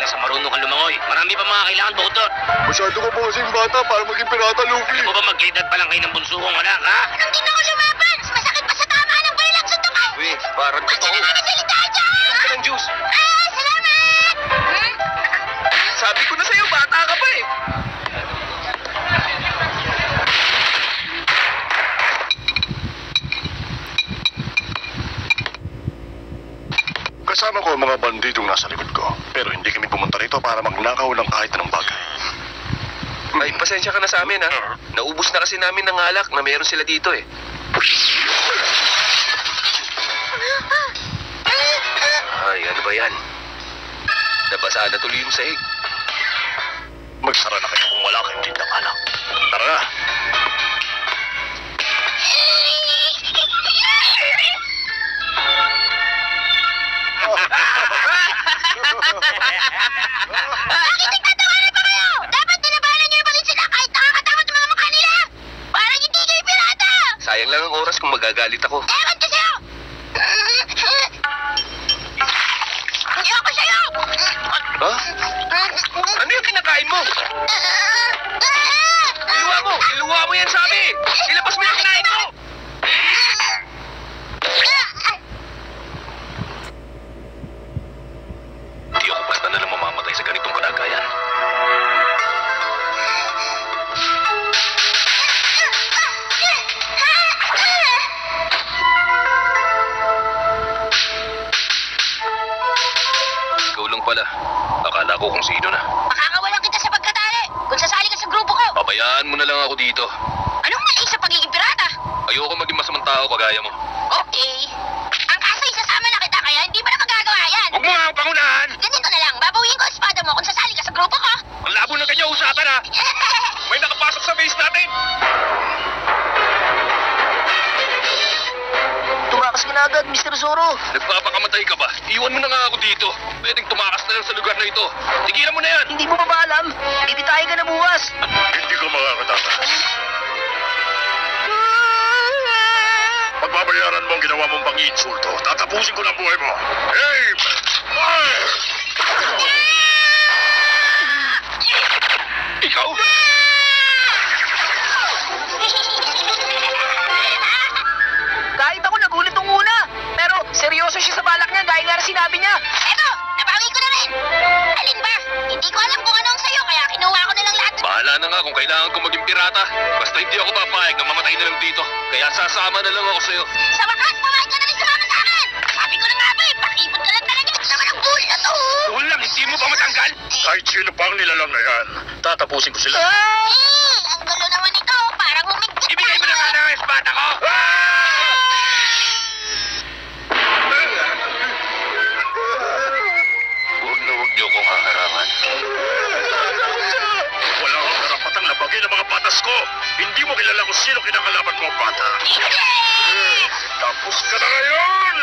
sa marunong kang lumangoy. Marami pa mga kailangan bukod doon. Masyado ka bossing bata para maging pirata, Luffy. Alam mo ba mag-edad pa lang kayo ng bunso kong anak, ha? Hindi na ako lumaban! Masakit pa sa tama ng barilang suntukan! Uy, parang Basta totoo. na nakasalita dyan! Inom ka ng juice. Salamat! Sabi ko na sa'yo, bata ka pa eh. Kasama ko ang mga bandidong nasa likod ko. Pero hindi kami pumunta rito para magnakaw ng kahit anong bagay. May pasensya ka na sa amin, ha? Naubos na kasi namin ng alak na meron sila dito, eh. Ay, ano ba yan? Nabasa na tuloy yung sahig. Magsara na kayo kung wala kayong tindang alak. Tara na. Bakit nagtatawanan pa kayo? Dapat tinabalan niyo yung palit sila kahit nakakatakot ang mga mukha nila! Parang hindi kayo pirata! Sayang lang ang oras kung magagalit ako. Ewan ko sa'yo! Ayoko sa'yo! Ha? Ano yung kinakain mo? Iluwa mo! Iluwa mo yan, sabi! Ilabas mo yung kinain mo! Hindi ako basta na lang mamamatay sa ganitong kalagayan. Ikaw lang pala. Akala ko kung sino na. Makakawalan kita sa pagkatali kung sasali ka sa grupo ko. Pabayaan mo na lang ako dito. Anong mali sa pagiging pirata? Ayoko maging masamang tao kagaya mo. Okay. Ang kaso isasama na kita kaya hindi mo na magagawa yan. Huwag mo nga ang pangunahan! Ganito na lang, babawiin ko ang espada mo kung sasali ka sa grupo ko. Ang labo na kanya usapan, ha? May nakapasok sa base natin! Tumakas ka na agad, Mr. Zoro. Nagpapakamatay ka ba? Iwan mo na nga ako dito. Pwedeng tumakas na lang sa lugar na ito. Tigilan mo na yan! Hindi mo pa ba alam? Bibitahin ka na bukas. Hindi ka makakatakas. Pagbabayaran mo ang ginawa mong pang-insulto, tatapusin ko ng buhay mo. Hey! Ay! Ikaw? Kahit ako nagulat nung una. Pero seryoso siya sa balak niya dahil nga sinabi niya. Eto, nabawi ko na rin. Alin ba? Hindi ko alam kung anong sa'yo kaya kinuha ko na lang lahat. Bahala na nga kung kailangan ko maging pirata. Basta hindi ako papayag na mamatay na lang dito. Kaya sasama na lang ako sa'yo. Sa wakas, pumayag ka na rin sumama sa akin. Sabi ko na nga ba eh, pakipot ka lang talaga. Naman ang bull na to. Tuol lang, hindi mo pa matanggal! Kahit sino pang nilalang na yan, tatapusin ko sila. Ang gulo naman ito. Parang humigpit. Ibigay mo na nga ng espada ko! Huwag niyo akong haharangan. Wala kang karapatang labagin ang mga patas ko. Hindi mo kilala kung sino kinakalaban mo, bata. Tapos ka na ngayon!